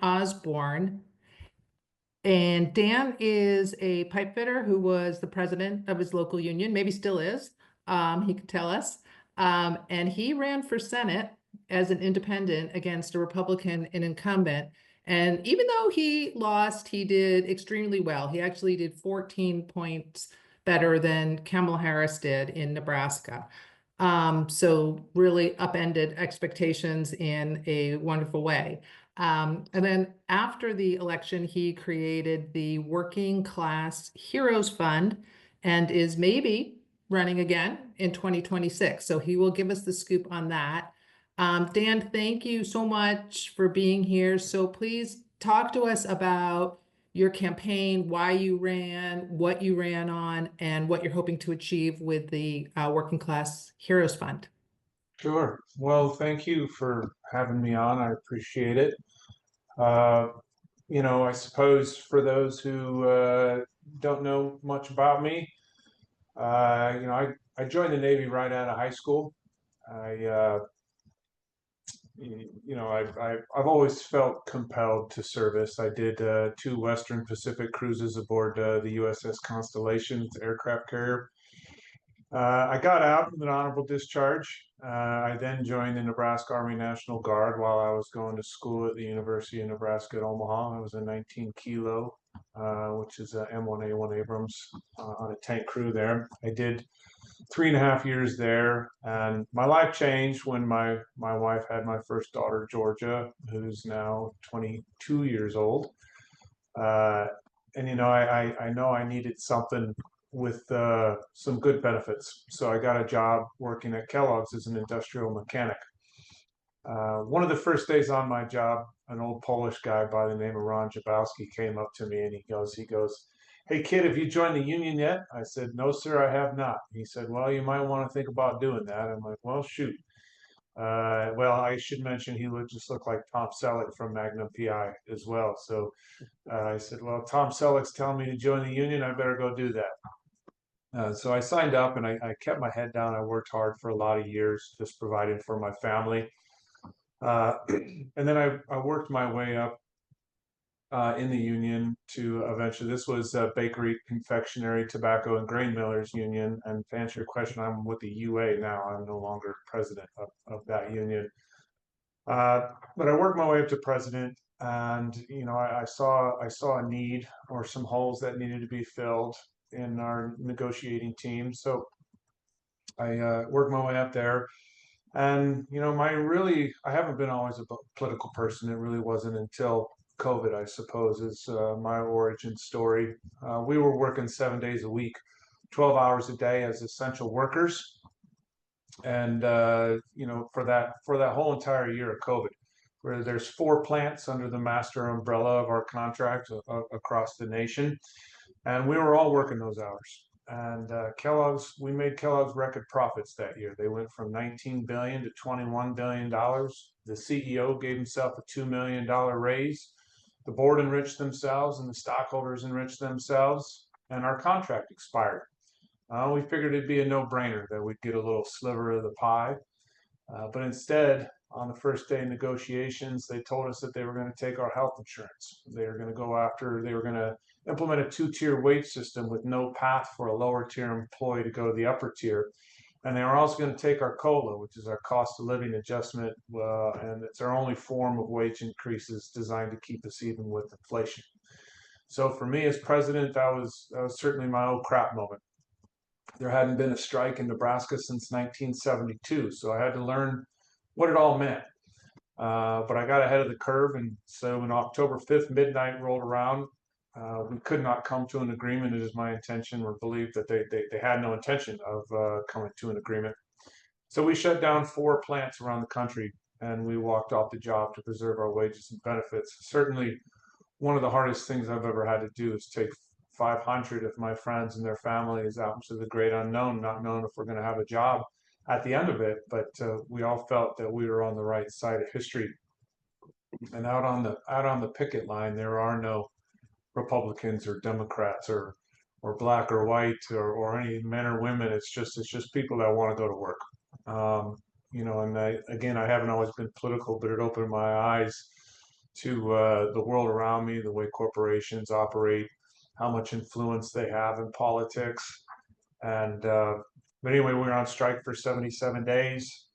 Osborn. And Dan is a pipe fitter who was the president of his local union, maybe still is. He could tell us. And he ran for Senate as an independent against a Republican, an incumbent. And even though he lost, he did extremely well. He actually did 14 points better than Kamala Harris did in Nebraska. So really upended expectations in a wonderful way. And then after the election, he created the Working Class Heroes Fund and is maybe running again in 2026. So he will give us the scoop on that. Dan, thank you so much for being here. So please talk to us about your campaign, why you ran, what you ran on, and what you're hoping to achieve with the Working Class Heroes Fund. Sure. Well, thank you for having me on. I appreciate it. Uh, I suppose for those who don't know much about me, I joined the Navy right out of high school. I, I've always felt compelled to service. I did two Western Pacific cruises aboard the USS Constellation, it's an aircraft carrier. I got out with an honorable discharge. I then joined the Nebraska Army National Guard while I was going to school at the University of Nebraska at Omaha. I was a 19 kilo, which is a M1A1 Abrams on a tank crew there. I did 3.5 years there, and my life changed when my wife had my first daughter, Georgia, who's now 22 years old. Uh, and I know I needed something with some good benefits. So I got a job working at Kellogg's as an industrial mechanic. One of the first days on my job, an old Polish guy by the name of Ron Jabowski came up to me and he goes, "Hey kid, have you joined the union yet?" I said, "No, sir, I have not." He said, "Well, you might want to think about doing that." I'm like, "Well, shoot." Well, I should mention he would just look like Tom Selleck from Magnum PI as well. So I said, "Well, Tom Selleck's telling me to join the union. I better go do that." So I signed up and I kept my head down. I worked hard for a lot of years, just providing for my family. And then I worked my way up in the union to eventually, this was Bakery, Confectionery, Tobacco, and Grain Millers Union. And to answer your question, I'm with the UA now. I'm no longer president of that union. But I worked my way up to president, and I saw a need or some holes that needed to be filled in our negotiating team. So I worked my way up there, and I haven't been always a political person. It really wasn't until COVID, I suppose, is my origin story. We were working 7 days a week, 12 hours a day as essential workers, and for that whole entire year of COVID, where there's 4 plants under the master umbrella of our contract across the nation, and we were all working those hours. And we made Kellogg's record profits that year. They went from 19 billion to 21 billion dollars. The CEO gave himself a $2 million raise. The board enriched themselves, and the stockholders enriched themselves, and our contract expired. We figured it'd be a no-brainer that we'd get a little sliver of the pie. But instead, on the first day of negotiations, they told us that they were going to take our health insurance. They were going to implement a two-tier wage system with no path for a lower tier employee to go to the upper tier. And they were also going to take our COLA, which is our cost of living adjustment, and it's our only form of wage increases designed to keep us even with inflation. So for me as president, that was certainly my old crap moment. There hadn't been a strike in Nebraska since 1972, so I had to learn what it all meant. But I got ahead of the curve, and so when October 5th midnight rolled around, we could not come to an agreement. It is my intention or belief that they had no intention of coming to an agreement. So we shut down 4 plants around the country, and we walked off the job to preserve our wages and benefits. Certainly, one of the hardest things I've ever had to do is take 500 of my friends and their families out into the great unknown, not knowing if we're going to have a job at the end of it. But we all felt that we were on the right side of history. And out on the picket line, there are no Republicans or Democrats or black or white or any men or women. It's just people that want to go to work. And I haven't always been political, but it opened my eyes to the world around me, the way corporations operate, how much influence they have in politics. And but anyway, we were on strike for 77 days.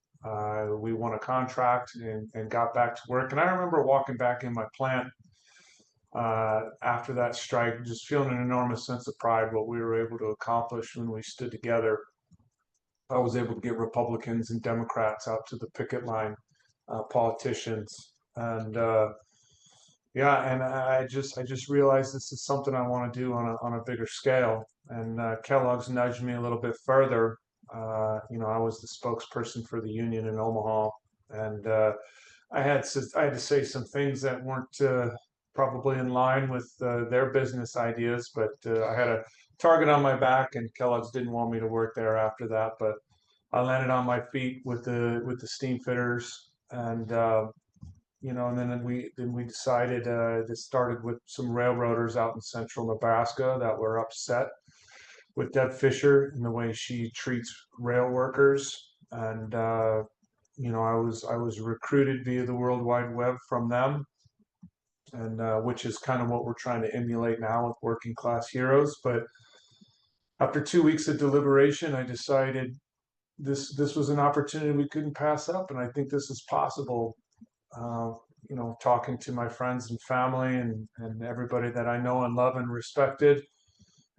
We won a contract and got back to work. And I remember walking back in my plant after that strike, just feeling an enormous sense of pride what we were able to accomplish when we stood together. I was able to get Republicans and Democrats out to the picket line, politicians, and yeah, and I just realized this is something I want to do on a bigger scale. And Kellogg's nudged me a little bit further. I was the spokesperson for the union in Omaha, and I had to say some things that weren't probably in line with their business ideas, but I had a target on my back, and Kellogg's didn't want me to work there after that. But I landed on my feet with the steam fitters, and and then we decided this started with some railroaders out in central Nebraska that were upset with Deb Fisher and the way she treats rail workers, and I was recruited via the World Wide Web from them, and which is kind of what we're trying to emulate now with working class heroes. But after 2 weeks of deliberation, I decided this was an opportunity we couldn't pass up, and I think this is possible. Uh, Talking to my friends and family and everybody that I know and love and respected,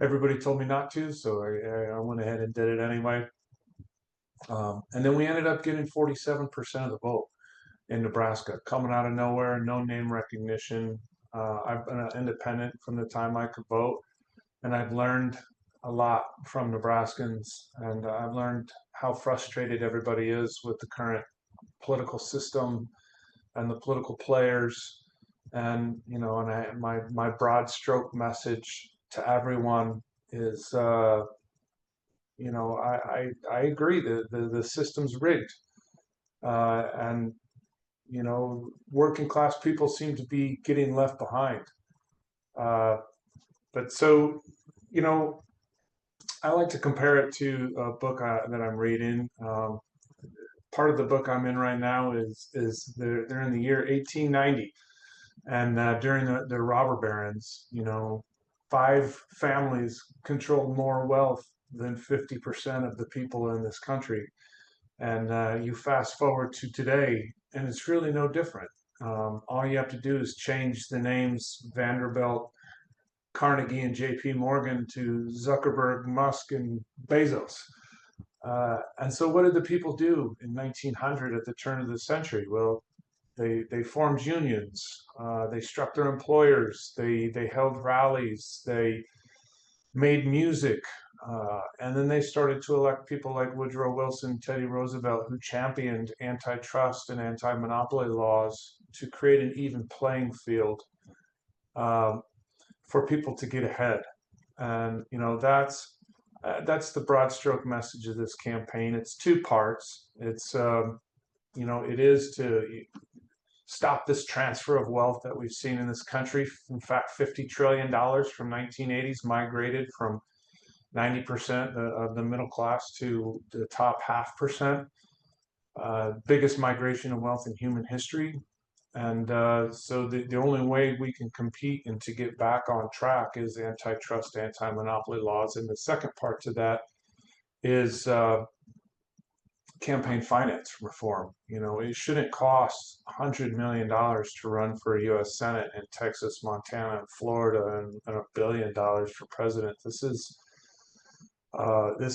everybody told me not to, so I went ahead and did it anyway. And then we ended up getting 47% of the vote in Nebraska, coming out of nowhere, no name recognition. I've been an independent from the time I could vote, and I've learned a lot from Nebraskans, and I've learned how frustrated everybody is with the current political system and the political players. And my broad stroke message to everyone is, I agree that the system's rigged, and working class people seem to be getting left behind. Uh, but so, you know, I like to compare it to a book that I'm reading. Part of the book I'm in right now is they're in the year 1890, and during the robber barons, five families controlled more wealth than 50% of the people in this country. And you fast forward to today, and it's really no different. All you have to do is change the names Vanderbilt, Carnegie, and J.P. Morgan to Zuckerberg, Musk, and Bezos. And so, what did the people do in 1900 at the turn of the century? Well, they formed unions. They struck their employers. They held rallies. They made music. And then they started to elect people like Woodrow Wilson, Teddy Roosevelt, who championed antitrust and anti-monopoly laws to create an even playing field um, for people to get ahead. And that's the broad stroke message of this campaign. It's two parts. It is to stop this transfer of wealth that we've seen in this country. In fact, $50 trillion from 1980s migrated from 90% of the middle class to the top 0.5%. Biggest migration of wealth in human history. And so the only way we can compete and to get back on track is antitrust, anti-monopoly laws. And the second part to that is campaign finance reform. It shouldn't cost $100 million to run for a U.S. Senate in Texas, Montana, and Florida, and $1 billion for president. This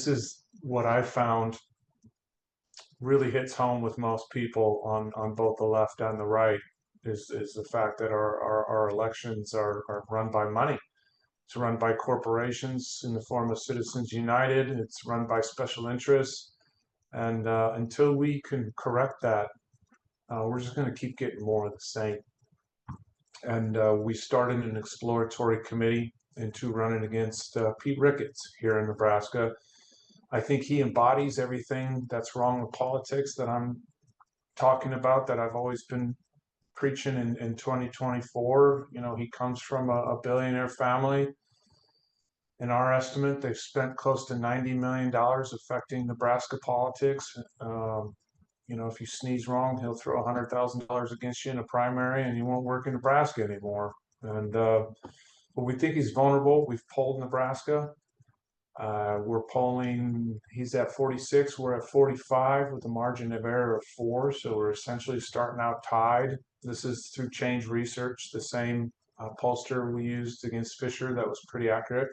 is what I found really hits home with most people on both the left and the right is the fact that our elections are run by money. It's run by corporations in the form of Citizens United. It's run by special interests. And until we can correct that, we're just going to keep getting more of the same. And we started an exploratory committee into running against Pete Ricketts here in Nebraska. I think he embodies everything that's wrong with politics that I'm talking about, that I've always been preaching in 2024. He comes from a billionaire family. In our estimate, they've spent close to $90 million affecting Nebraska politics. if you sneeze wrong, he'll throw $100,000 against you in a primary, and you won't work in Nebraska anymore. And but we think he's vulnerable. We've polled Nebraska. We're polling, he's at 46, we're at 45 with a margin of error of 4. So we're essentially starting out tied. This is through Change Research, the same pollster we used against Fisher that was pretty accurate.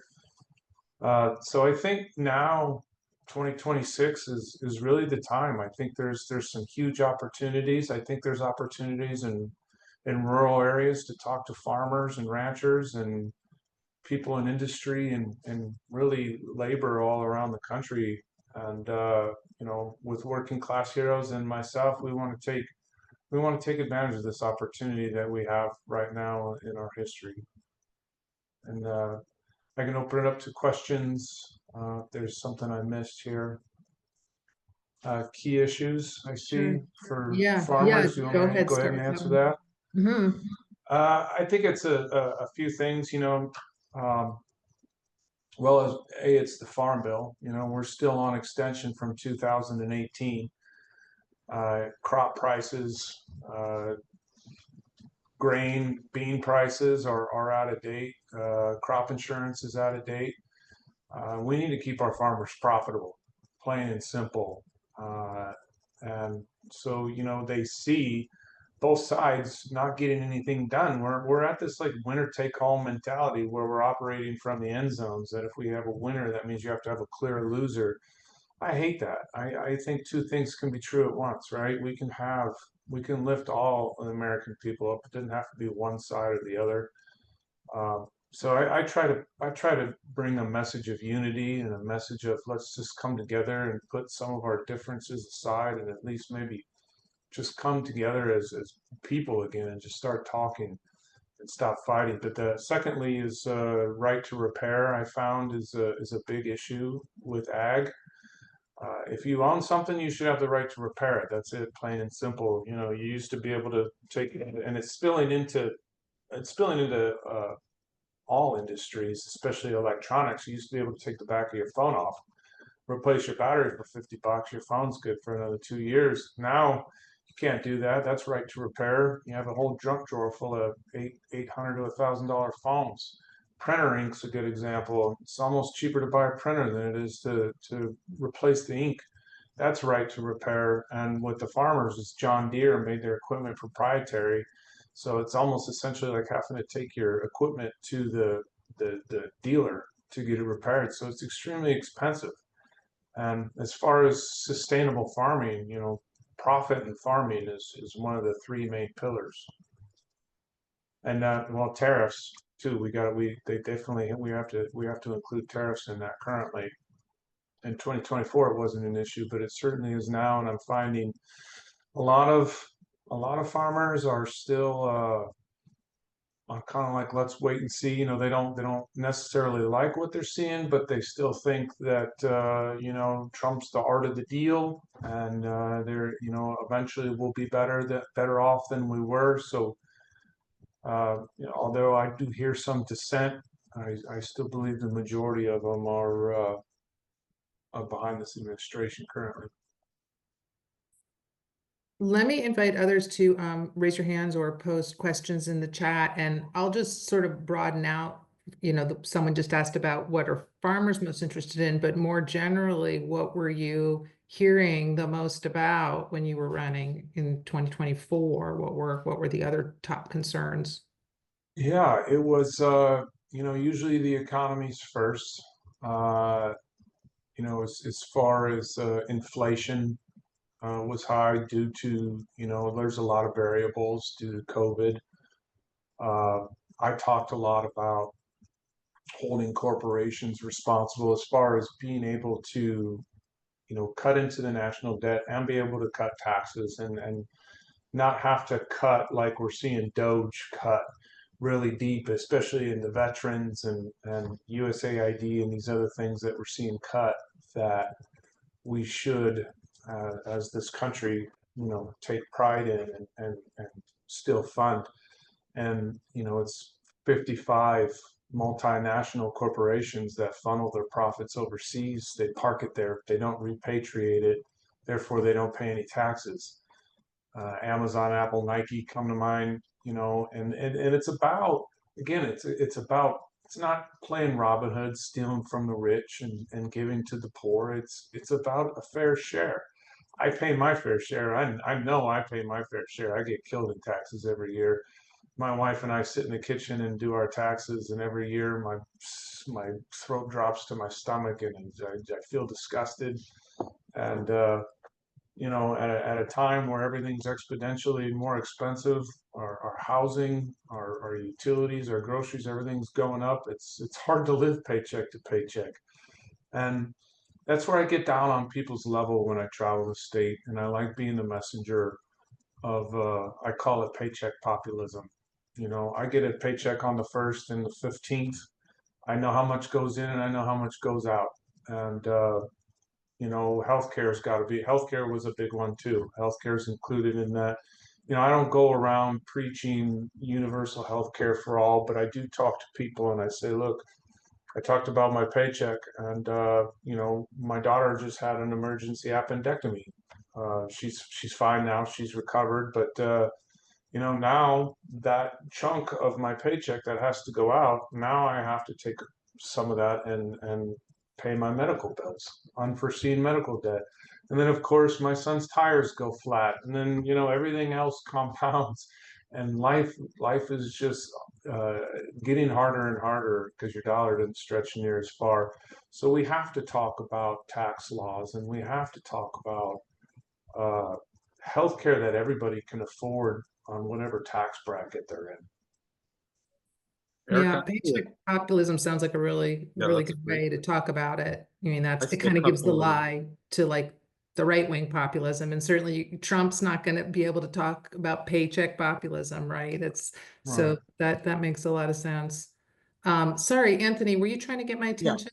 So I think now 2026 is really the time. I think there's some huge opportunities. I think there's opportunities in rural areas to talk to farmers and ranchers and people in industry and really labor all around the country. And with working class heroes and myself, we want to take advantage of this opportunity that we have right now in our history. And I can open it up to questions. If there's something I missed here. Key issues I see for Yeah, farmers. You go want me to ahead, go ahead start and with that answer one. that? Mhm. I think it's a few things, well, it's the Farm Bill. We're still on extension from 2018. Crop prices, grain, bean prices are out of date. Crop insurance is out of date. We need to keep our farmers profitable, plain and simple. And so, they see both sides not getting anything done. We're at this like winner take all mentality where we're operating from the end zones. That if we have a winner, that means you have to have a clear loser. I hate that. I think two things can be true at once, right? We can lift all the American people up. It doesn't have to be one side or the other. So I try to bring a message of unity and a message of let's just come together and put some of our differences aside and at least maybe just come together as people again and just start talking and stop fighting. But secondly is right to repair. I found is a big issue with ag. If you own something, you should have the right to repair it. That's it, plain and simple. You used to be able to take, and it's spilling into all industries, especially electronics. You used to be able to take the back of your phone off, replace your battery for $50. Your phone's good for another 2 years. Now you can't do that. That's right to repair. You have a whole junk drawer full of $800 to $1,000 phones. Printer ink's a good example. It's almost cheaper to buy a printer than it is to replace the ink. That's right to repair. And with the farmers, it's John Deere made their equipment proprietary. So it's almost essentially like having to take your equipment to the dealer to get it repaired. So it's extremely expensive. And as far as sustainable farming, profit in farming is one of the three main pillars. And well, tariffs too. They definitely we have to include tariffs in that currently. In 2024, it wasn't an issue, but it certainly is now. And I'm finding a lot of farmers are still kind of like let's wait and see. They don't necessarily like what they're seeing, but they still think that Trump's the art of the deal, and they're eventually we'll be better off than we were. So although I do hear some dissent, I still believe the majority of them are behind this administration currently. Let me invite others to raise your hands or post questions in the chat, and I'll just sort of broaden out. Someone just asked about what are farmers most interested in, but more generally, what were you hearing the most about when you were running in 2024? What were the other top concerns? Yeah, it was usually the economy's first. As far as inflation was high due to, there's a lot of variables due to COVID. I talked a lot about holding corporations responsible as far as being able to, cut into the national debt and be able to cut taxes and not have to cut like we're seeing Doge cut really deep, especially in the veterans and USAID and these other things that we're seeing cut that we should, as this country, take pride in and still fund. And, it's 55 multinational corporations that funnel their profits overseas. They park it there. They don't repatriate it. therefore they don't pay any taxes. Amazon, Apple, Nike come to mind, and it's about, again, it's not playing Robin Hood, stealing from the rich and giving to the poor. It's about a fair share. I pay my fair share. I know I pay my fair share. I get killed in taxes every year. My wife and I sit in the kitchen and do our taxes, and every year my throat drops to my stomach, and I feel disgusted. And at a time where everything's exponentially more expensive, our housing, our utilities, our groceries, everything's going up. It's hard to live paycheck to paycheck, and that's where I get down on people's level when I travel the state, and I like being the messenger of I call it paycheck populism. I get a paycheck on the 1st and the 15th. I know how much goes in and I know how much goes out, and healthcare was a big one too. Healthcare is included in that. I don't go around preaching universal healthcare for all, but I do talk to people and I say, look, I talked about my paycheck, and my daughter just had an emergency appendectomy. She's fine now. She's recovered, but now that chunk of my paycheck that has to go out, now I have to take some of that and pay my medical bills, unforeseen medical debt. And then of course my son's tires go flat, and then everything else compounds, and life is just getting harder and harder because your dollar doesn't stretch near as far. So we have to talk about tax laws, and we have to talk about uh, healthcare that everybody can afford on whatever tax bracket they're in. Yeah, Erica, paycheck populism sounds like a really, yeah, really that's good great. way to talk about it. I mean, I it see a kind of gives the couple of lie to like the right-wing populism. And certainly Trump's not going to be able to talk about paycheck populism, right? Right. So that makes a lot of sense. Sorry, Anthony, were you trying to get my Yeah, attention?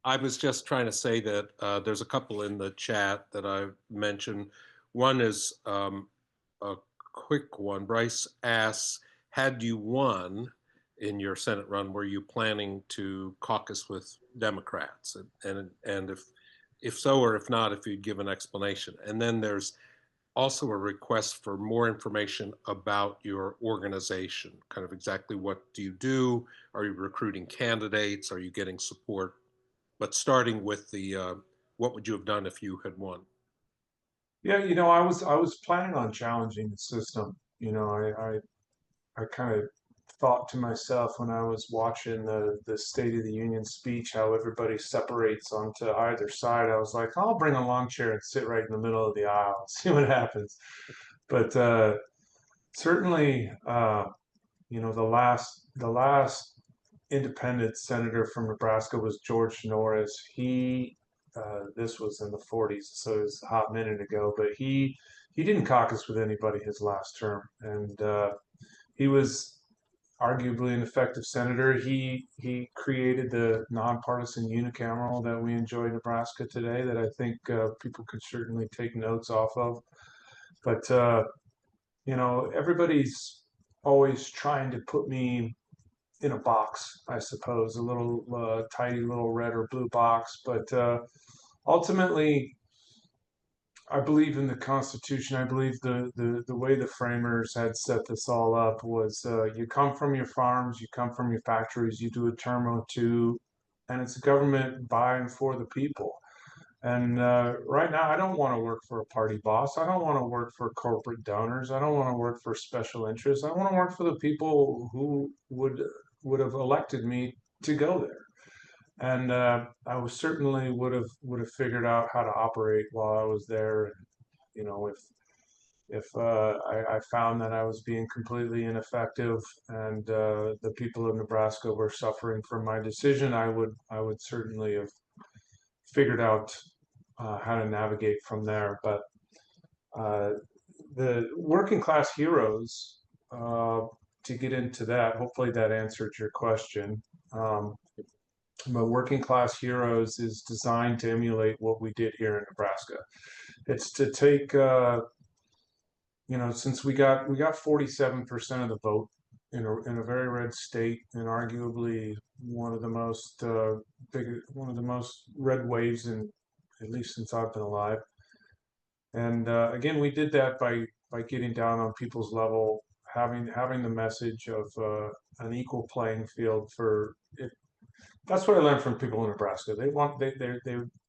I was just trying to say that there's a couple in the chat that I mentioned. One is a quick one. Bryce asks, had you won in your Senate run, were you planning to caucus with Democrats? And if so, or if not, if you'd give an explanation. And then there's also a request for more information about your organization, kind of exactly what do you do? Are you recruiting candidates? Are you getting support? But starting with the what would you have done if you had won? Yeah, I was planning on challenging the system. I kind of thought to myself when I was watching the State of the Union speech, how everybody separates onto either side. I was like, I'll bring a lawn chair and sit right in the middle of the aisle, see what happens. But certainly, the last independent senator from Nebraska was George Norris. This was in the 40s, so it was a hot minute ago, but he didn't caucus with anybody his last term, and he was arguably an effective senator. He created the nonpartisan unicameral that we enjoy in Nebraska today, that I think people could certainly take notes off of. But everybody's always trying to put me in a box, I suppose, a little tiny little red or blue box. But ultimately, I believe in the Constitution. I believe the way the framers had set this all up was you come from your farms, you come from your factories, you do a term or two, and it's a government by and for the people. And right now, I don't want to work for a party boss. I don't want to work for corporate donors. I don't want to work for special interests. I want to work for the people who would have elected me to go there. And I was certainly would have figured out how to operate while I was there. And if I found that I was being completely ineffective, and the people of Nebraska were suffering from my decision, I would certainly have figured out how to navigate from there. But uh, the working class heroes, to get into that, hopefully that answered your question. Um, but working class heroes is designed to emulate what we did here in Nebraska. It's to take, since we got 47% of the vote in a very red state, and arguably one of the most one of the most red waves in, at least since I've been alive. And again, we did that by getting down on people's level, having the message of an equal playing field for it. That's what I learned from people in Nebraska.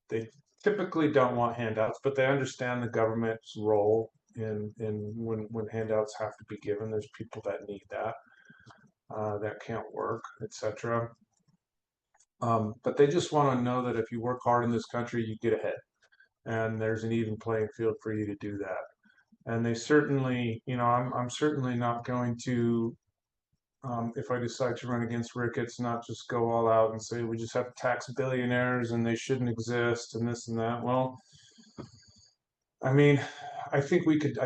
They typically don't want handouts, but they understand the government's role in when handouts have to be given. There's people that need that that can't work, etc. But they just want to know that if you work hard in this country, you get ahead, and there's an even playing field for you to do that. And they certainly, I'm certainly not going to, if I decide to run against Ricketts, not just go all out and say we just have to tax billionaires and they shouldn't exist and this and that. Well, I mean, I think we could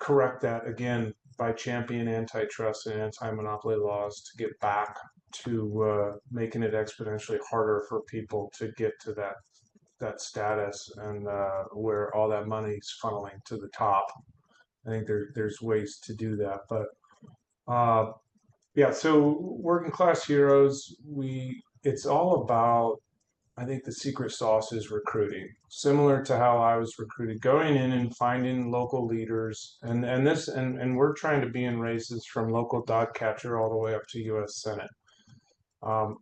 correct that again by championing antitrust and anti-monopoly laws to get back to making it exponentially harder for people to get to that status and where all that money's funneling to the top. I think there's ways to do that, but yeah. So working class heroes, it's all about. I think the secret sauce is recruiting, similar to how I was recruited, going in and finding local leaders, and we're trying to be in races from local dog catcher all the way up to U.S. Senate.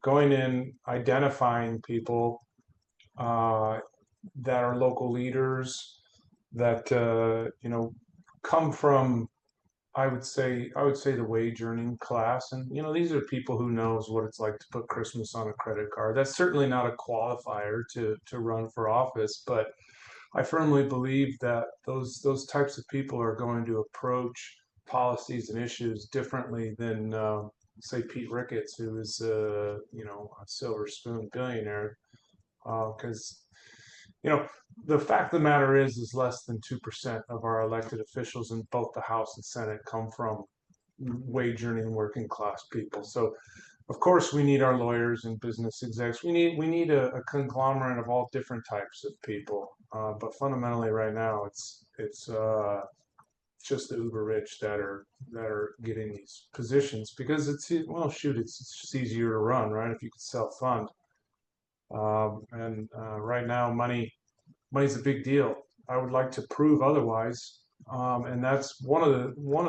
Going in, identifying people that are local leaders that come from I would say the wage earning class, and these are people who knows what it's like to put Christmas on a credit card. That's certainly not a qualifier to run for office, but I firmly believe that those types of people are going to approach policies and issues differently than say Pete Ricketts, who is a silver spoon billionaire, because the fact of the matter is less than 2% of our elected officials in both the House and Senate come from wage earning working class people. So of course we need our lawyers and business execs. We need a conglomerate of all different types of people. But fundamentally right now it's just the uber rich that are getting these positions because it's just easier to run, right? If you could self fund. And right now money's a big deal. I would like to prove otherwise. And that's one of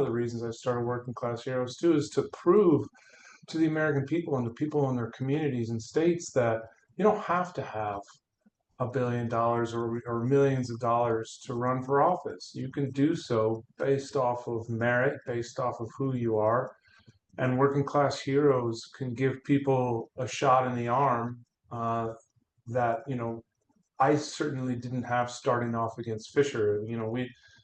the reasons I started Working Class Heroes too, is to prove to the American people and the people in their communities and states that you don't have to have $1 billion or millions of dollars to run for office. You can do so based off of merit, based off of who you are. And Working Class Heroes can give people a shot in the arm that I certainly didn't have starting off against Fisher.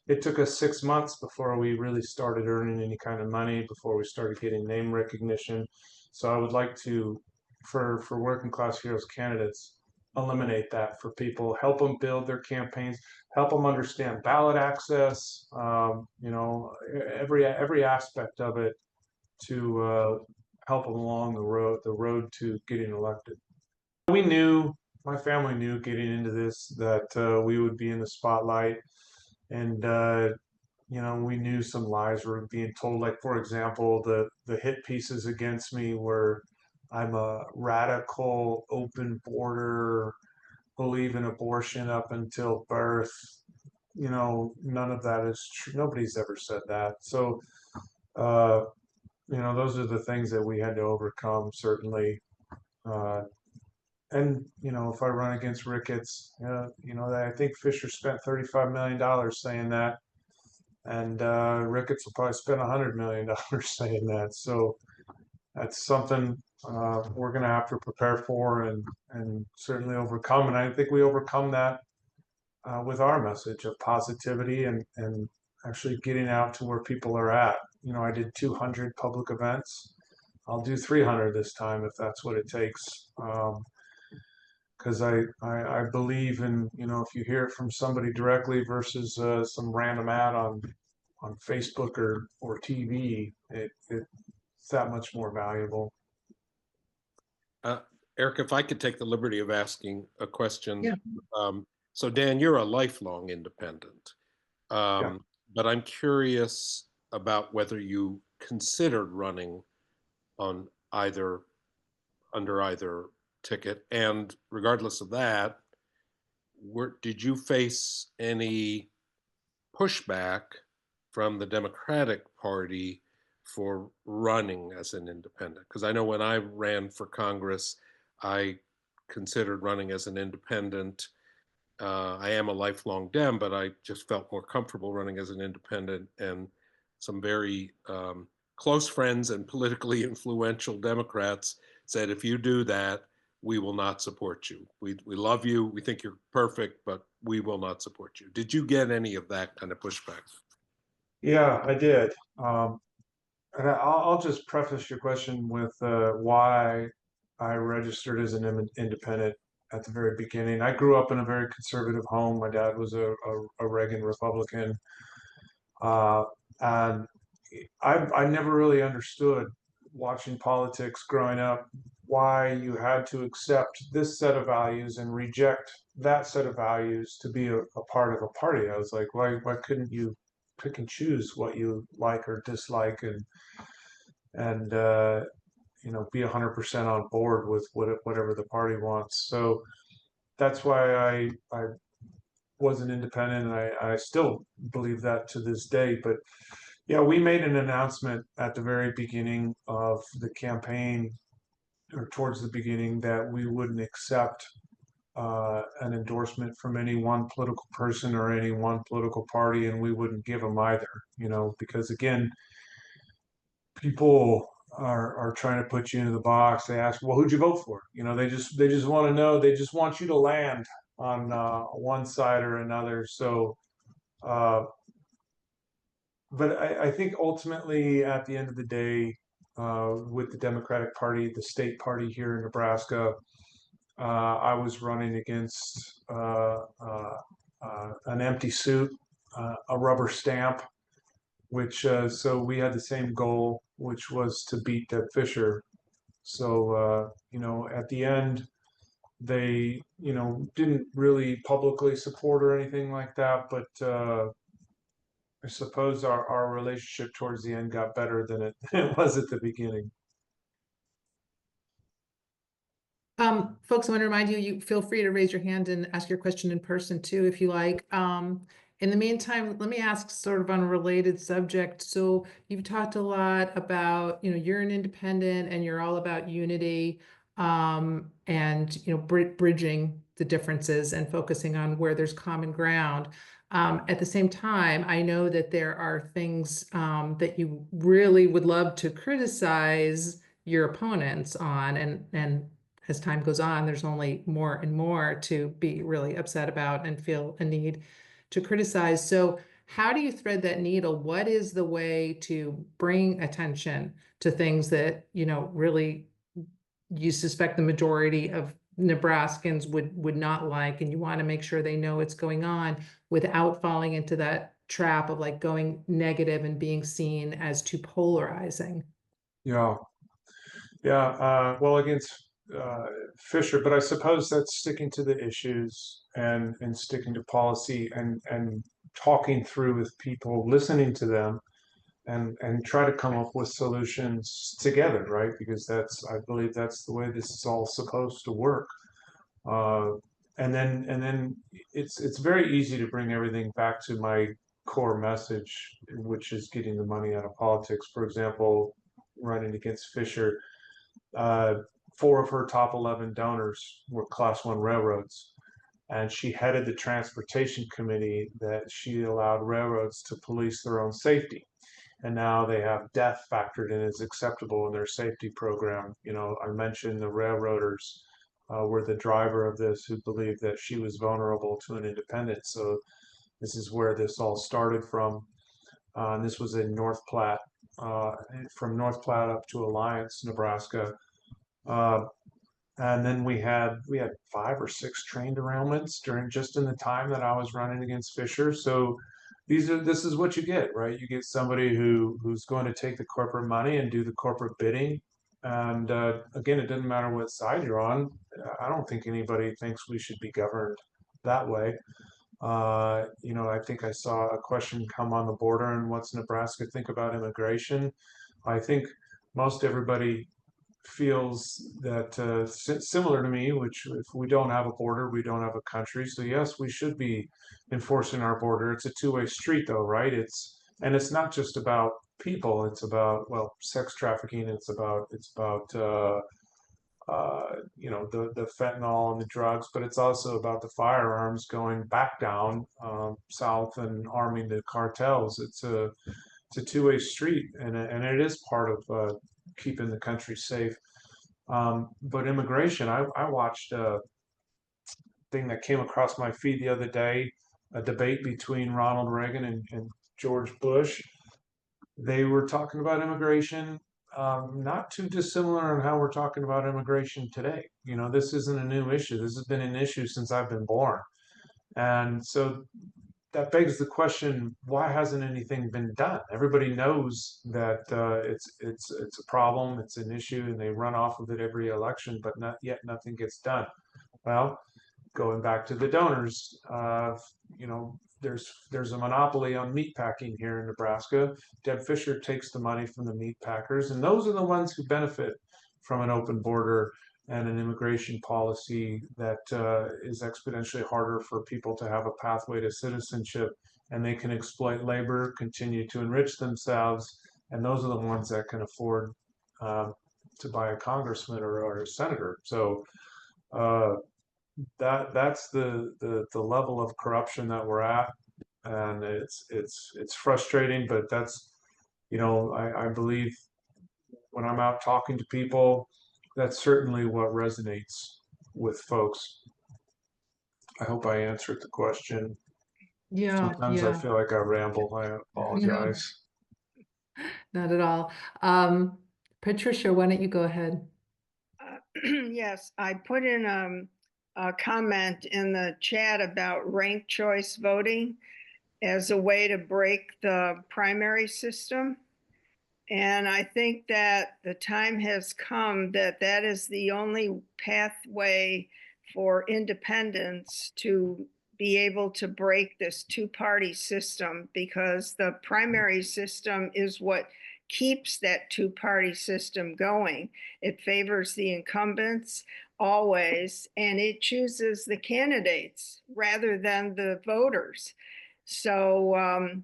It took us 6 months before we really started earning any kind of money, before we started getting name recognition. So I would like to, for Working Class Heroes candidates, eliminate that for people, help them build their campaigns, help them understand ballot access, every aspect of it to help them along the road to getting elected. We knew, my family knew getting into this that we would be in the spotlight, and we knew some lies were being told. Like for example, the hit pieces against me were I'm a radical, open border, believe in abortion up until birth. None of that is true. Nobody's ever said that. So, uh, those are the things that we had to overcome, certainly. Uh, and if I run against Ricketts, I think Fisher spent $35 million saying that, and Ricketts will probably spend $100 million saying that. So that's something we're going to have to prepare for and certainly overcome. And I think we overcome that with our message of positivity and actually getting out to where people are at. I did 200 public events. I'll do 300 this time if that's what it takes. Because I believe in, if you hear it from somebody directly versus some random ad on Facebook or TV, it's that much more valuable. Eric, if I could take the liberty of asking a question. Yeah. So Dan, you're a lifelong independent, Yeah. but I'm curious about whether you considered running on under either ticket, and regardless of that, did you face any pushback from the Democratic Party for running as an independent? Because I know when I ran for Congress, I considered running as an independent. I am a lifelong Dem, but I just felt more comfortable running as an independent. And some very close friends and politically influential Democrats said, if you do that, we will not support you. We love you. We think you're perfect, but we will not support you. Did you get any of that kind of pushback? Yeah, I did. And I'll just preface your question with why I registered as an independent at the very beginning. I grew up in a very conservative home. My dad was a Reagan Republican. And I never really understood watching politics growing up why you had to accept this set of values and reject that set of values to be a part of a party. I was like, why couldn't you pick and choose what you like or dislike and be 100% on board with whatever the party wants. So that's why I was an independent, and I still believe that to this day. But yeah, we made an announcement at the very beginning of the campaign, or towards the beginning, that we wouldn't accept an endorsement from any one political person or any one political party, and we wouldn't give them either. Because again, people are trying to put you into the box. They ask, well, who'd you vote for? They just want to know. They just want you to land on one side or another. So, but I think ultimately, at the end of the day, with the Democratic Party, the state party here in Nebraska, I was running against an empty suit, a rubber stamp, which so we had the same goal, which was to beat Deb Fisher. So at the end, they didn't really publicly support or anything like that, but I suppose our relationship towards the end got better than it was at the beginning. Folks, I want to remind you, you feel free to raise your hand and ask your question in person too, if you like. In the meantime, let me ask sort of on a related subject. So you've talked a lot about, you're an independent and you're all about unity, and, bridging the differences and focusing on where there's common ground. At the same time, I know that there are things that you really would love to criticize your opponents on, and as time goes on, there's only more and more to be really upset about and feel a need to criticize. So how do you thread that needle? What is the way to bring attention to things that, really you suspect the majority of Nebraskans would not like, and you want to make sure they know what's going on without falling into that trap of like going negative and being seen as too polarizing? Yeah, yeah. Well, against Fisher, but I suppose that's sticking to the issues and sticking to policy and talking through with people, listening to them, and try to come up with solutions together, right? Because I believe that's the way this is all supposed to work. Uh, and then it's very easy to bring everything back to my core message, which is getting the money out of politics. For example, running against Fisher, uh, 4 of her top 11 donors were Class 1 railroads. And she headed the transportation committee that she allowed railroads to police their own safety. And now they have death factored in as acceptable in their safety program. I mentioned the railroaders were the driver of this, who believed that she was vulnerable to an independent. So this is where this all started from. And this was in North Platte, uh, from North Platte up to Alliance, Nebraska. Uh, and then we had 5 or 6 train derailments in the time that I was running against Fisher. So this is what you get, right? You get somebody who's going to take the corporate money and do the corporate bidding. And again, it doesn't matter what side you're on. I don't think anybody thinks we should be governed that way. I think I saw a question come on the border, and what's Nebraska think about immigration? I think most everybody feels that similar to me, which if we don't have a border, we don't have a country. So yes, we should be enforcing our border. It's a two-way street, though, right? It's not just about people. It's about, well, sex trafficking. It's about the fentanyl and the drugs, but it's also about the firearms going back down south and arming the cartels. It's a two-way street, and it is part of keeping the country safe. But immigration, I watched a thing that came across my feed the other day, a debate between Ronald Reagan and George Bush. They were talking about immigration, not too dissimilar on how we're talking about immigration today. This isn't a new issue. This has been an issue since I've been born. And so that begs the question: why hasn't anything been done? Everybody knows that it's a problem, it's an issue, and they run off of it every election, but not yet nothing gets done. Well, going back to the donors, there's a monopoly on meat packing here in Nebraska. Deb Fisher takes the money from the meat packers, and those are the ones who benefit from an open border and an immigration policy that is exponentially harder for people to have a pathway to citizenship, and they can exploit labor, continue to enrich themselves, and those are the ones that can afford to buy a congressman or a senator. So that's the level of corruption that we're at, and it's frustrating, but that's I believe when I'm out talking to people, that's certainly what resonates with folks. I hope I answered the question. Yeah, Sometimes I yeah. feel like I ramble. I No, apologize. not at all. Patricia, why don't you go ahead? Yes, I put in a comment in the chat about ranked choice voting as a way to break the primary system. And I think that the time has come that that is the only pathway for independents to be able to break this two-party system, because the primary system is what keeps that two-party system going. It favors the incumbents always, and it chooses the candidates rather than the voters. So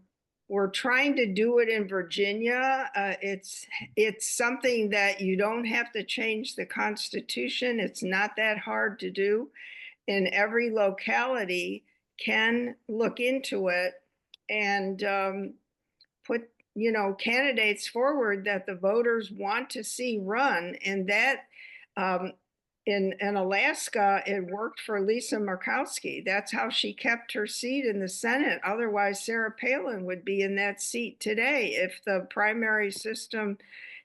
we're trying to do it in Virginia. It's something that you don't have to change the Constitution. It's not that hard to do. And every locality can look into it and put candidates forward that the voters want to see run. And that in Alaska, it worked for Lisa Murkowski. That's how she kept her seat in the Senate. Otherwise, Sarah Palin would be in that seat today. If the primary system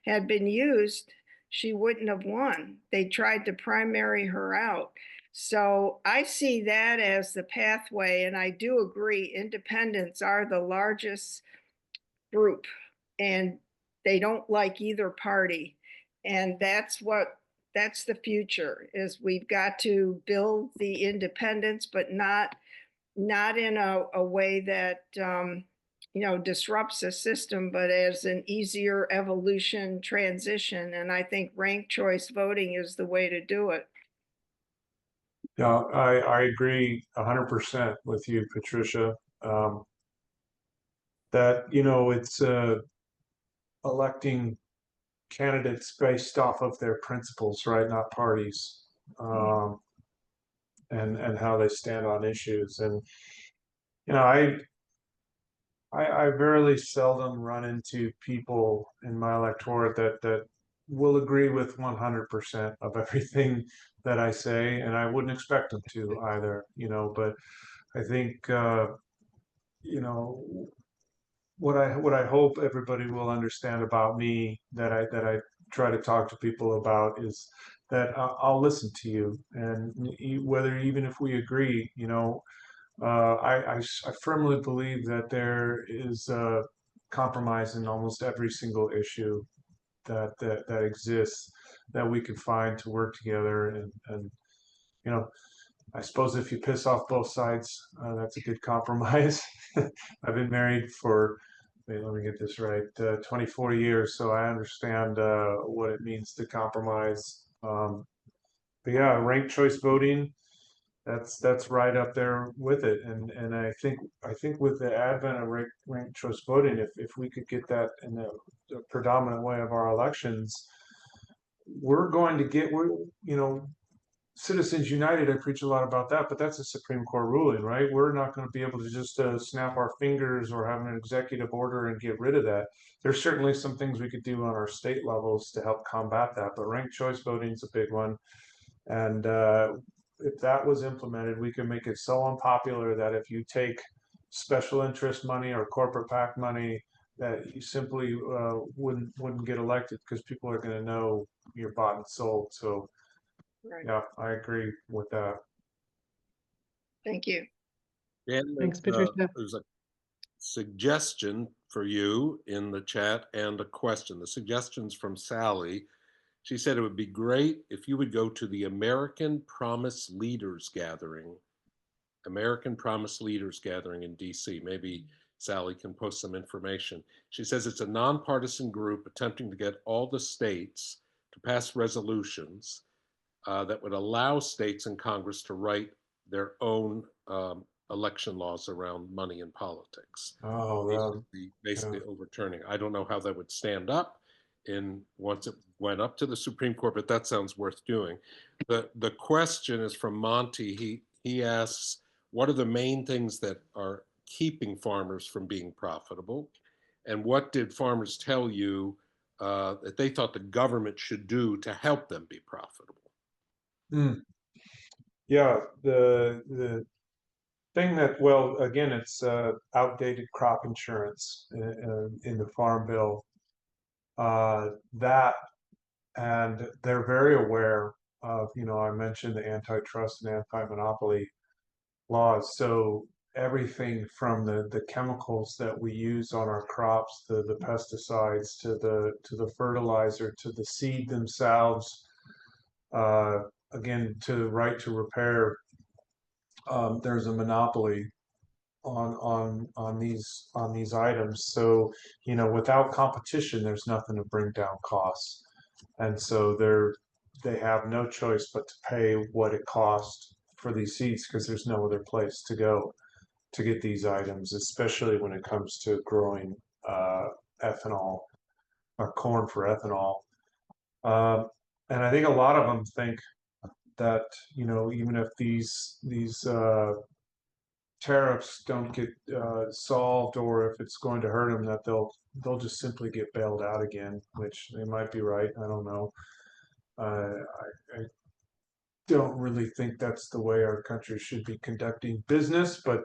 had been used, she wouldn't have won. They tried to primary her out. So I see that as the pathway, and I do agree, independents are the largest group, and they don't like either party. And that's the future, is we've got to build the independence, but not in a way that disrupts the system, but as an easier evolution transition. And I think ranked choice voting is the way to do it. Yeah, I agree 100% with you, Patricia. That it's electing candidates based off of their principles, right? Not parties, and how they stand on issues. And I very seldom run into people in my electorate that will agree with 100% of everything that I say, and I wouldn't expect them to either. But I think what I hope everybody will understand about me, that I try to talk to people about, is that I'll listen to you, and whether even if we agree, I firmly believe that there is a compromise in almost every single issue that exists, that we can find to work together, and I suppose if you piss off both sides, that's a good compromise. I've been married for wait, let me get this right, 24 years, so I understand what it means to compromise. But yeah, ranked choice voting, that's right up there with it. And I think with the advent of ranked choice voting, if we could get that in the predominant way of our elections, we're going to get Citizens United, I preach a lot about that, but that's a Supreme Court ruling, right? We're not going to be able to just snap our fingers or have an executive order and get rid of that. There's certainly some things we could do on our state levels to help combat that, but ranked choice voting is a big one. And if that was implemented, we could make it so unpopular that if you take special interest money or corporate PAC money, that you simply wouldn't get elected because people are going to know you're bought and sold. So Right. yeah, I agree with that. Thank you. And Thanks, Patricia. there's a suggestion for you in the chat and a question. The suggestion's from Sally. She said it would be great if you would go to the American Promise Leaders Gathering. American Promise Leaders Gathering in DC. Maybe Sally can post some information. She says it's a nonpartisan group attempting to get all the states to pass resolutions that would allow states and Congress to write their own election laws around money and politics. Oh, Basically overturning. I don't know how that would stand up once it went up to the Supreme Court, but that sounds worth doing. The question is from Monty. He asks, what are the main things that are keeping farmers from being profitable? And what did farmers tell you that they thought the government should do to help them be profitable? yeah, the thing that, well, again, it's outdated crop insurance in the Farm Bill. That, and they're very aware of, I mentioned the antitrust and anti-monopoly laws. So everything from the chemicals that we use on our crops, the pesticides, to the fertilizer, to the seed themselves, again, to the right to repair, there's a monopoly on these items. So without competition, there's nothing to bring down costs, and so they have no choice but to pay what it costs for these seeds because there's no other place to go to get these items, especially when it comes to growing ethanol or corn for ethanol. And I think a lot of them think that even if these tariffs don't get solved, or if it's going to hurt them, that they'll just simply get bailed out again, which they might be right. I don't know. I don't really think that's the way our country should be conducting business, but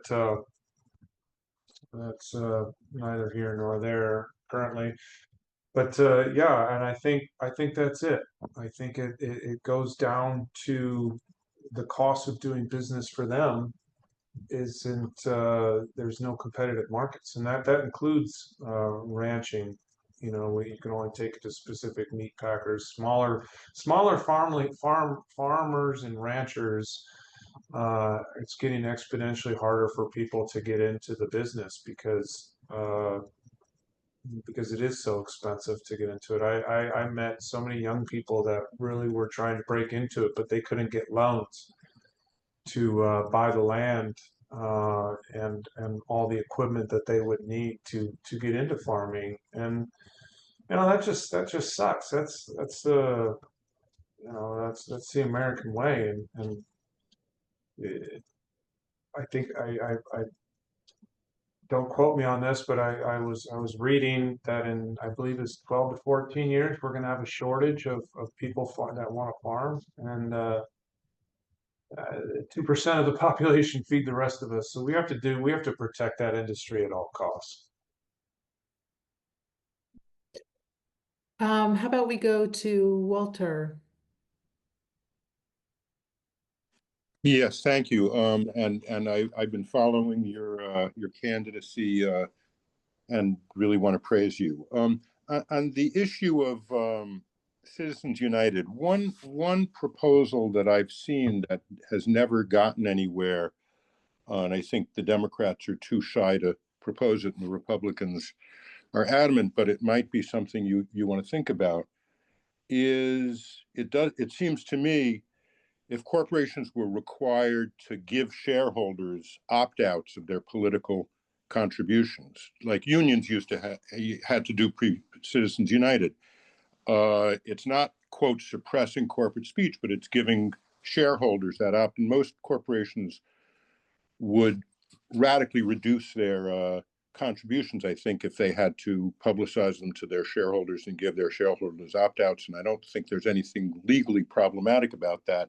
that's neither here nor there currently. But yeah, and I think that's it. I think it goes down to the cost of doing business for them isn't there's no competitive markets, and that includes ranching. You can only take it to specific meat packers, smaller farmers and ranchers. It's getting exponentially harder for people to get into the business because it is so expensive to get into it. I met so many young people that really were trying to break into it, but they couldn't get loans to buy the land and all the equipment that they would need to get into farming. And that just sucks. That's the that's the American way. And I think I don't quote me on this, but I was reading that in, I believe it's 12 to 14 years, we're going to have a shortage of people that want to farm, and 2% of the population feed the rest of us. So we have to protect that industry at all costs. How about we go to Walter? Yes, thank you. And I've been following your candidacy and really want to praise you. On the issue of Citizens United, one proposal that I've seen that has never gotten anywhere, and I think the Democrats are too shy to propose it, and the Republicans are adamant, but it might be something you want to think about, is it seems to me, if corporations were required to give shareholders opt-outs of their political contributions, like unions used to had to do pre-Citizens United, it's not, quote, suppressing corporate speech, but it's giving shareholders that opt. And most corporations would radically reduce their contributions, I think, if they had to publicize them to their shareholders and give their shareholders opt-outs. And I don't think there's anything legally problematic about that,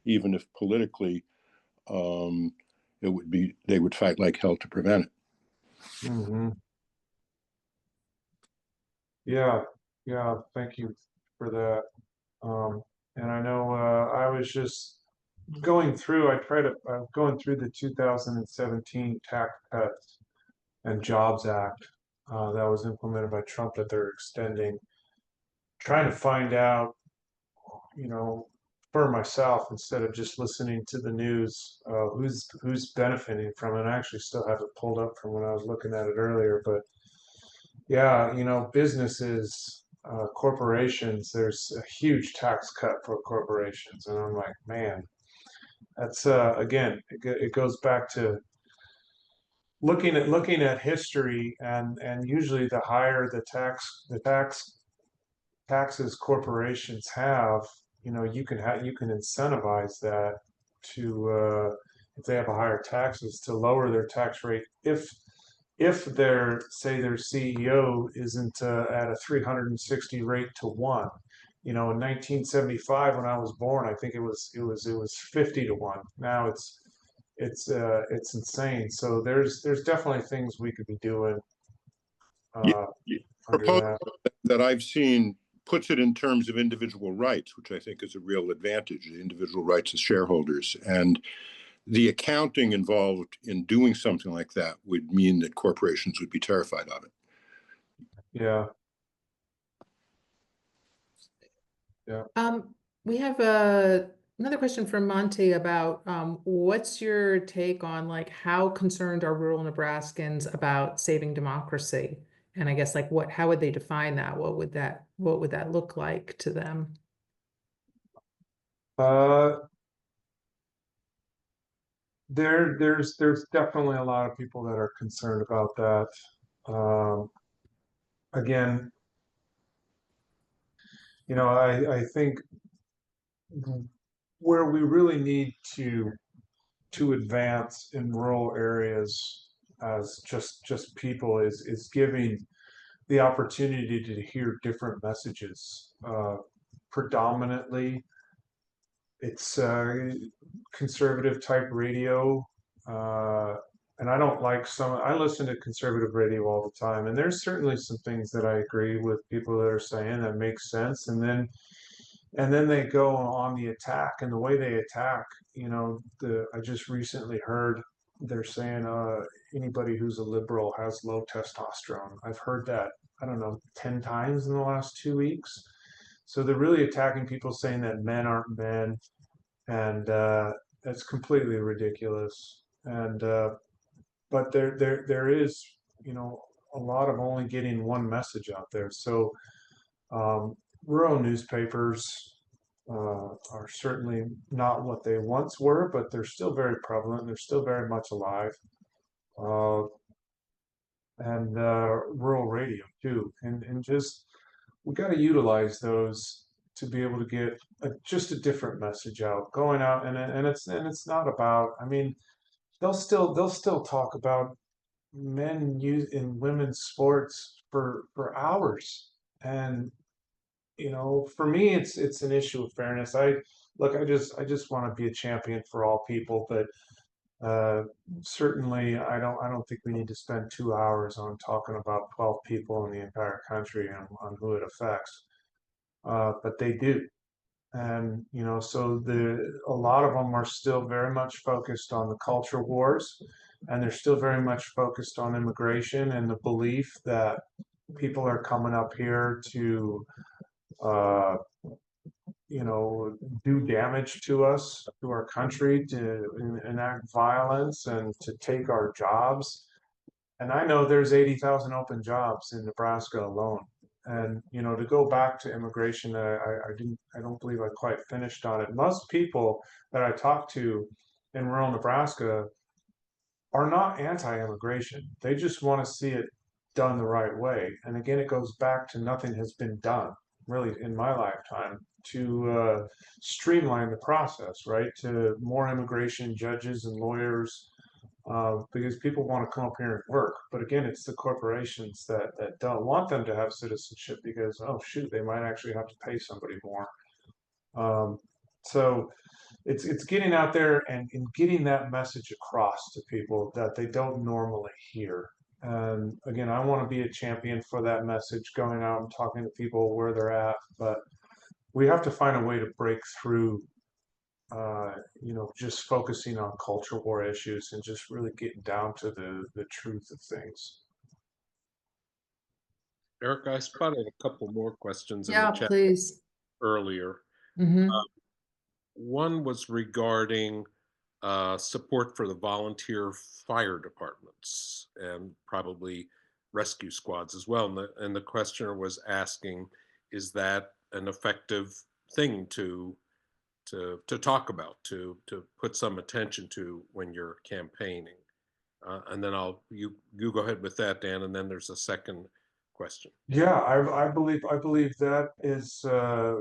even if politically they would fight like hell to prevent it. Mm-hmm. Yeah, thank you for that. And I know I was just going through, going through the 2017 Tax Cuts and Jobs Act that was implemented by Trump that they're extending, trying to find out, for myself, instead of just listening to the news, who's benefiting from it. I actually still have it pulled up from when I was looking at it earlier, but yeah, businesses, corporations, there's a huge tax cut for corporations. And I'm like, man, that's, again, it goes back to looking at history, and usually the higher the taxes corporations have, you can incentivize that to, if they have a higher taxes, to lower their tax rate if their CEO isn't at a 360 rate to 1. In 1975, when I was born, I think it was 50 to 1. Now it's insane. So there's definitely things we could be doing under Proposal that. that I've seen puts it in terms of individual rights, which I think is a real advantage, the individual rights as shareholders. And the accounting involved in doing something like that would mean that corporations would be terrified of it. Yeah. We have another question from Monty about what's your take on like how concerned are rural Nebraskans about saving democracy? And I guess like how would they define that? What would that look like to them? There's definitely a lot of people that are concerned about that. Again, I think where we really need to advance in rural areas as just people is giving the opportunity to hear different messages. Predominantly, it's conservative type radio, and I don't like I listen to conservative radio all the time, and there's certainly some things that I agree with people that are saying that makes sense, and then they go on the attack, and the way they attack, I just recently heard they're saying anybody who's a liberal has low testosterone. I've heard that, I don't know, 10 times in the last 2 weeks. So they're really attacking people, saying that men aren't men, and that's completely ridiculous. And but there is, a lot of only getting one message out there. So rural newspapers are certainly not what they once were, but they're still very prevalent. They're still very much alive. And rural radio too, and just we got to utilize those to be able to get just a different message going out, and it's not about. I mean, they'll still talk about men in women's sports for hours, and for me, it's an issue of fairness. I just want to be a champion for all people, but certainly I don't think we need to spend 2 hours on talking about 12 people in the entire country and on who it affects. But they do. And, so a lot of them are still very much focused on the culture wars, and they're still very much focused on immigration and the belief that people are coming up here to, do damage to us, to our country, to enact violence and to take our jobs. And I know there's 80,000 open jobs in Nebraska alone. And, you know, to go back to immigration, I don't believe I quite finished on it. Most people that I talk to in rural Nebraska are not anti-immigration. They just want to see it done the right way. And again, it goes back to nothing has been done really in my lifetime to streamline the process, right? To more immigration judges and lawyers, because people want to come up here and work. But again, it's the corporations that don't want them to have citizenship because, oh shoot, they might actually have to pay somebody more. So it's getting out there and getting that message across to people that they don't normally hear. And again, I want to be a champion for that message, going out and talking to people where they're at. But we have to find a way to break through, you know, just focusing on culture war issues and just really getting down to the truth of things. Eric, I spotted a couple more questions in Yeah, the chat please. earlier. Mhm. One was regarding support for the volunteer fire departments and probably rescue squads as well. And the questioner was asking, is that an effective thing to talk about, to put some attention to when you're campaigning? And then you go ahead with that, Dan, and then there's a second question. Yeah, I believe that is a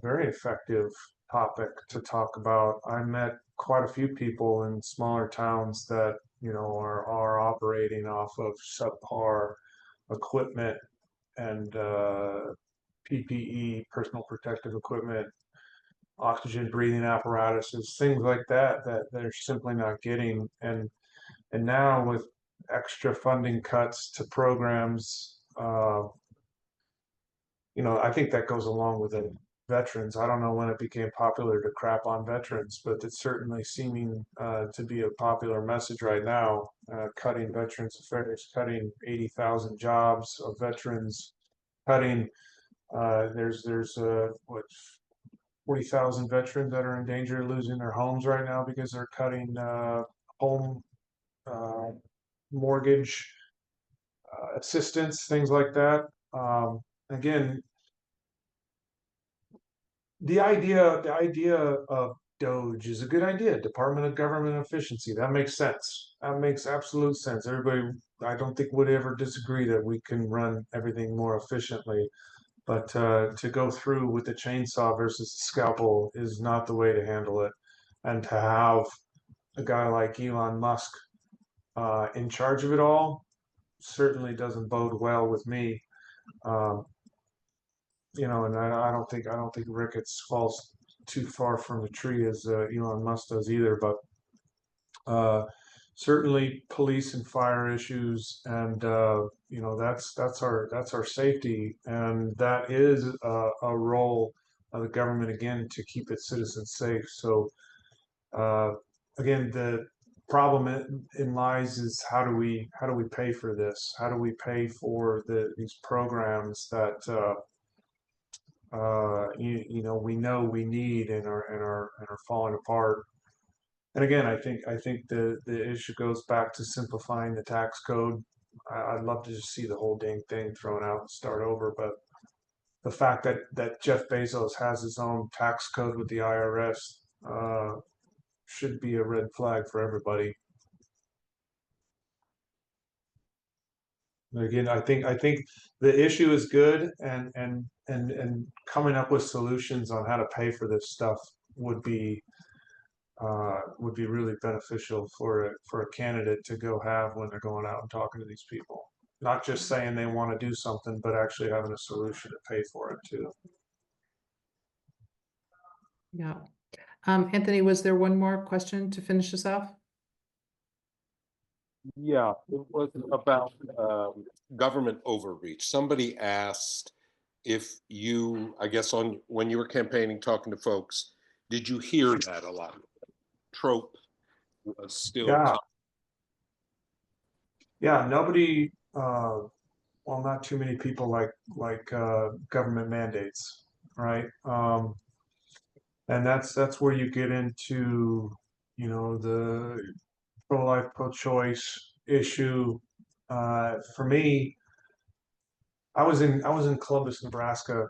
very effective topic to talk about. I met quite a few people in smaller towns that, you know, are operating off of subpar equipment and PPE, personal protective equipment, oxygen breathing apparatuses, things like that that they're simply not getting. And now with extra funding cuts to programs, you know, I think that goes along with the veterans. I don't know when it became popular to crap on veterans, but it's certainly seeming to be a popular message right now. Cutting veterans affairs, cutting 80,000 jobs of veterans, cutting. There's what 40,000 veterans that are in danger of losing their homes right now because they're cutting home uh, mortgage assistance, things like that. Again, the idea of Doge is a good idea. Department of Government Efficiency. That makes sense. That makes absolute sense. Everybody, I don't think would ever disagree that we can run everything more efficiently. But to go through with the chainsaw versus the scalpel is not the way to handle it. And to have a guy like Elon Musk in charge of it all certainly doesn't bode well with me. Um, you know, and I don't think Ricketts falls too far from the tree as Elon Musk does either. But certainly police and fire issues, and you know, that's our safety, and that is a role of the government again to keep its citizens safe. So again, the problem in lies is how do we pay for this? How do we pay for these programs that you know we need and are falling apart? And again, I think the issue goes back to simplifying the tax code. I'd love to just see the whole dang thing thrown out and start over, but the fact that Jeff Bezos has his own tax code with the IRS should be a red flag for everybody. Again, I think the issue is good, and coming up with solutions on how to pay for this stuff would be really beneficial for a candidate to go have when they're going out and talking to these people. Not just saying they want to do something, but actually having a solution to pay for it too. Yeah. Anthony, was there one more question to finish us off? Yeah, it was about government overreach. Somebody asked if you, I guess, when you were campaigning, talking to folks, did you hear that a lot? Trope was still. Yeah, nobody. Well, not too many people like government mandates, right? And that's where you get into, you know, the pro-life, pro-choice issue. For me, I was in Columbus, Nebraska,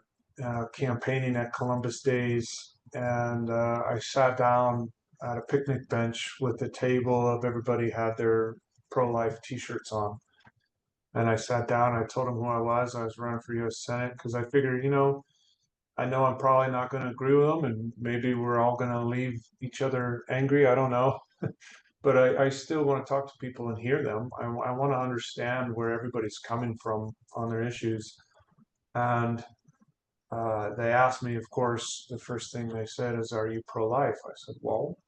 campaigning at Columbus Days, and I sat down at a picnic bench with a table of everybody had their pro-life T-shirts on, and I sat down. I told them who I was. I was running for U.S. Senate because I figured, I know I'm probably not going to agree with them, and maybe we're all going to leave each other angry. I don't know. But I still want to talk to people and hear them. I want to understand where everybody's coming from on their issues. And they asked me, of course, the first thing they said is, "Are you pro-life?" I said, "Well,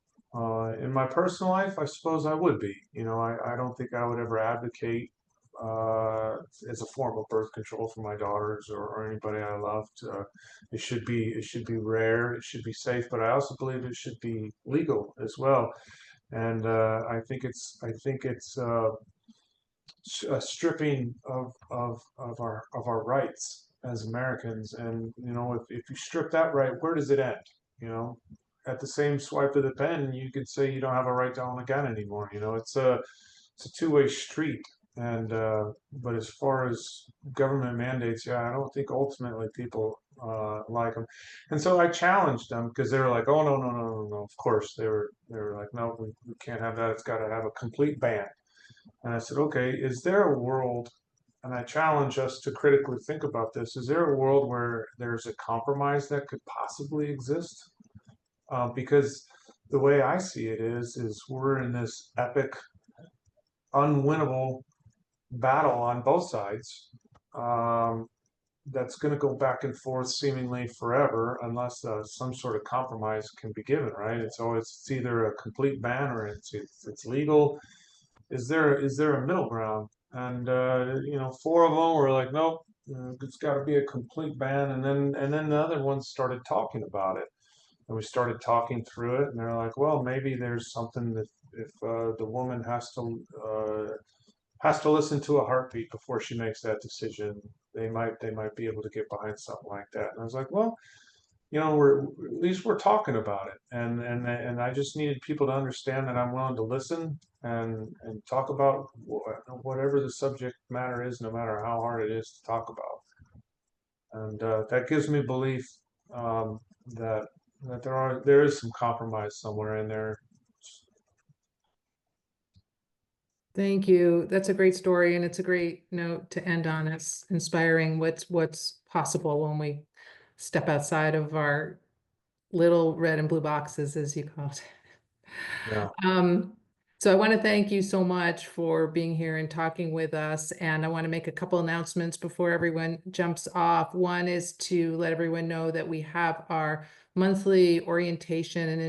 in my personal life, I suppose I would be. I don't think I would ever advocate as a form of birth control for my daughters or anybody I loved. It should be rare. It should be safe. But I also believe it should be legal as well. And I think it's a stripping of our rights as Americans. And if you strip that right, where does it end? You know, at the same swipe of the pen, you could say you don't have a right to own a gun anymore. It's a two-way street. And but as far as government mandates, yeah, I don't think ultimately people like them. And so I challenged them because they were like, "Oh, no, no, no, no, no." Of course, they were like, "No, we can't have that. It's got to have a complete ban." And I said, "Okay, is there a world?" And I challenge us to critically think about this. Is there a world where there's a compromise that could possibly exist? Because the way I see it is we're in this epic, unwinnable battle on both sides. That's going to go back and forth seemingly forever unless some sort of compromise can be given, right? It's either a complete ban or it's legal. Is there a middle ground? And four of them were like, "Nope, it's got to be a complete ban." And then the other ones started talking about it, and we started talking through it, and they're like, "Well, maybe there's something that if the woman has to listen to a heartbeat before she makes that decision. They might be able to get behind something like that." And I was like, "Well, at least we're talking about it." And I just needed people to understand that I'm willing to listen and talk about whatever the subject matter is, no matter how hard it is to talk about. And that gives me belief that there is some compromise somewhere in there. Thank you. That's a great story, and it's a great note to end on. It's inspiring what's possible when we step outside of our little red and blue boxes, as you call it. Yeah. So I want to thank you so much for being here and talking with us. And I want to make a couple announcements before everyone jumps off. One is to let everyone know that we have our monthly orientation and